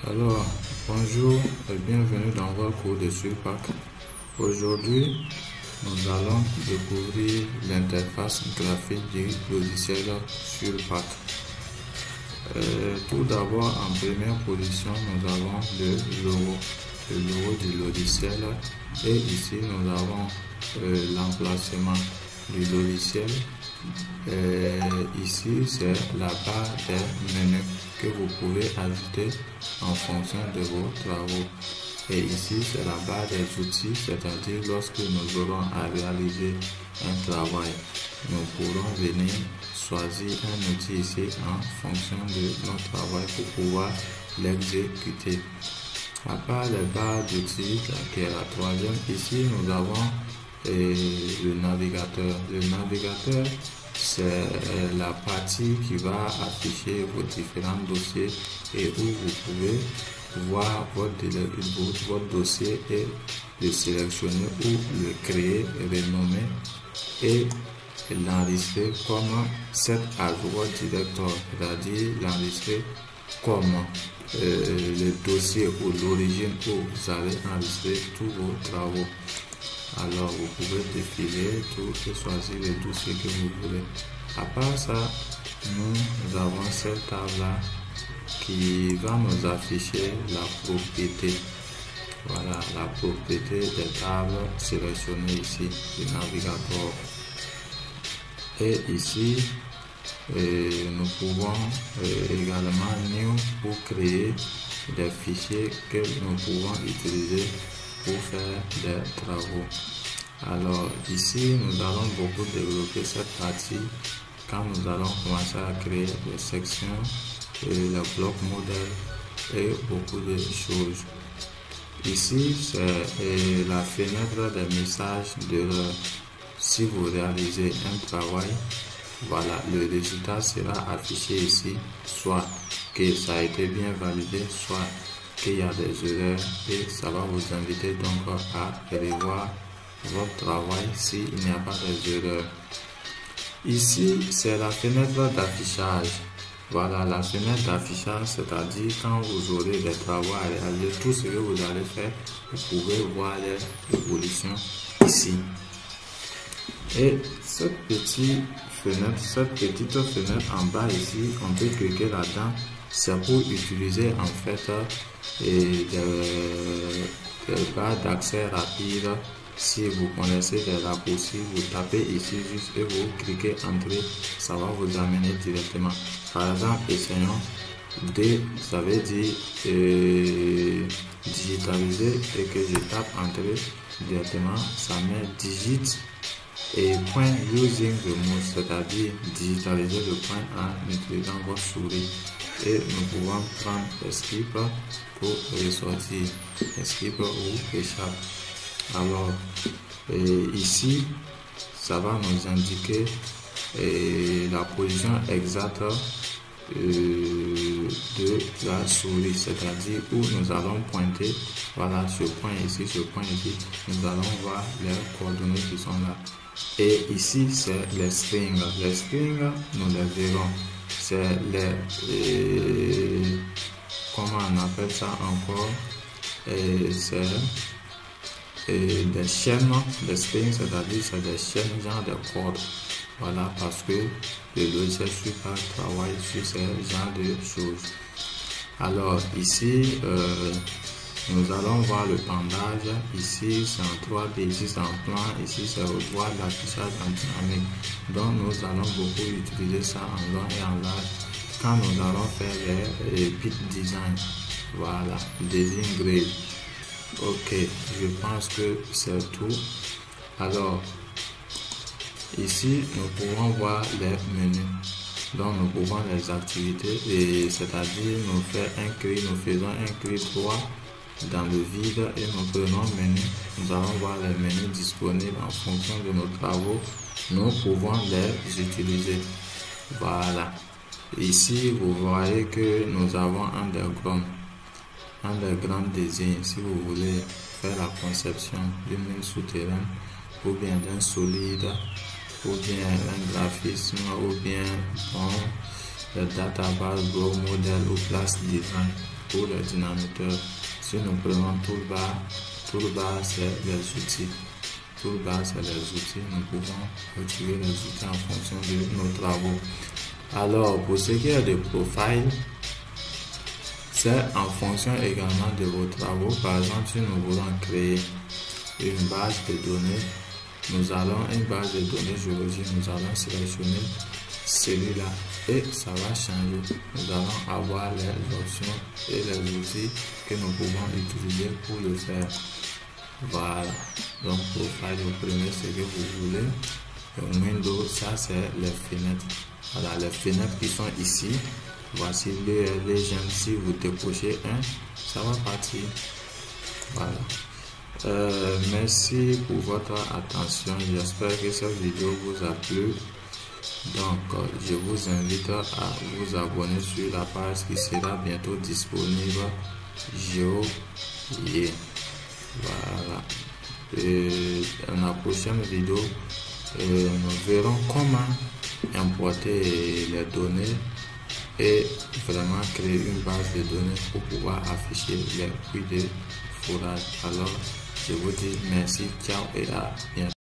Alors, bonjour et bienvenue dans votre cours de SURPAC. Aujourd'hui, nous allons découvrir l'interface graphique du logiciel SURPAC. Tout d'abord, en première position, nous avons le logo du logiciel, et ici nous avons l'emplacement du logiciel. Ici c'est la barre des menus que vous pouvez ajouter en fonction de vos travaux, et ici c'est la barre des outils, c'est-à-dire lorsque nous aurons à réaliser un travail, nous pourrons venir choisir un outil ici en fonction de notre travail pour pouvoir l'exécuter. À part les barres d'outils, qui est la troisième, ici nous avons le navigateur. Le navigateur, c'est la partie qui va afficher vos différents dossiers et où vous pouvez voir votre dossier et le sélectionner ou le créer, renommer et l'enregistrer comme set as Word Director, c'est-à-dire l'enregistrer comme le dossier ou l'origine où vous allez enregistrer tous vos travaux. Alors vous pouvez défiler tout et choisir le dossier que vous voulez. À part ça, nous avons cette table là qui va nous afficher la propriété. Voilà la propriété des tables sélectionnées ici du navigateur. Et ici, nous pouvons également new pour créer des fichiers que nous pouvons utiliser pour faire des travaux. Alors ici, nous allons beaucoup développer cette partie quand nous allons commencer à créer des sections, le bloc modèle et beaucoup de choses. Ici, c'est la fenêtre des messages de si vous réalisez un travail, voilà, le résultat sera affiché ici, soit que ça a été bien validé, soit qu'il y a des erreurs, et ça va vous inviter donc à revoir votre travail s'il n'y a pas des erreurs. Ici, c'est la fenêtre d'affichage. Voilà, la fenêtre d'affichage, c'est-à-dire quand vous aurez des travaux à réaliser, tout ce que vous allez faire, vous pouvez voir les évolutions ici. Et cette petite fenêtre en bas ici, on peut cliquer là-dedans. C'est pour utiliser en fait des barres d'accès rapide. Si vous connaissez les raccourcis, vous tapez ici juste et vous cliquez entrée, ça va vous amener directement. Par exemple, essayons ça veut dire digitaliser, et que je tape entrée directement, ça met digit et point using the mouse, c'est-à-dire digitaliser le point en utilisant votre souris. Et nous pouvons prendre escape pour ressortir, escape ou échappe. Alors ici, ça va nous indiquer la position exacte de la souris, c'est-à-dire où nous allons pointer. Voilà, ce point ici, nous allons voir les coordonnées qui sont là. Et ici, c'est les strings. Les strings, nous les verrons. C'est comment on appelle ça encore? C'est des chaînes, des strings, c'est-à-dire c'est des chaînes, genre de cordes. Voilà, parce que le logiciel SURPAC travaille sur ce genre de choses. Alors ici, nous allons voir le pendage. Ici c'est en 3D, ici c'est en plan, ici c'est au droit d'affichage en dynamique. Donc nous allons beaucoup utiliser ça en long et en large quand nous allons faire les bit design. Voilà, design grade. Ok, je pense que c'est tout. Alors ici nous pouvons voir les menus. Donc nous pouvons les activités, et c'est-à-dire nous faisons un clic droit dans le vide et nous prenons menu. Nous allons voir les menus disponibles en fonction de nos travaux. Nous pouvons les utiliser. Voilà. Ici vous voyez que nous avons un diagramme désigné. Si vous voulez faire la conception d'une mine souterraine, ou bien d'un solide, ou bien un graphisme, ou bien le database, bloc modèle ou place design. pour le dynamiteur. Si nous prenons toolbar c'est les outils. Toolbar c'est les outils. Nous pouvons retirer les outils en fonction de nos travaux. Alors pour ce qui est de profile, c'est en fonction également de vos travaux. Par exemple, si nous voulons créer une base de données, nous allons une base de données géologique, nous allons sélectionner celui-là et ça va changer. Nous allons avoir les options et les outils que nous pouvons utiliser pour le faire. Voilà. Donc profile, vous prenez ce que vous voulez. Windows, ça c'est les fenêtres. Voilà, les fenêtres qui sont ici. Voici les j'aime. Si vous décrochez un, ça va partir. Voilà. Merci pour votre attention. J'espère que cette vidéo vous a plu. Donc, je vous invite à vous abonner sur la page qui sera bientôt disponible. GeoYe. Voilà. Et dans la prochaine vidéo, nous verrons comment importer les données et vraiment créer une base de données pour pouvoir afficher les puits de forage. Alors, je vous dis merci, ciao et à bientôt.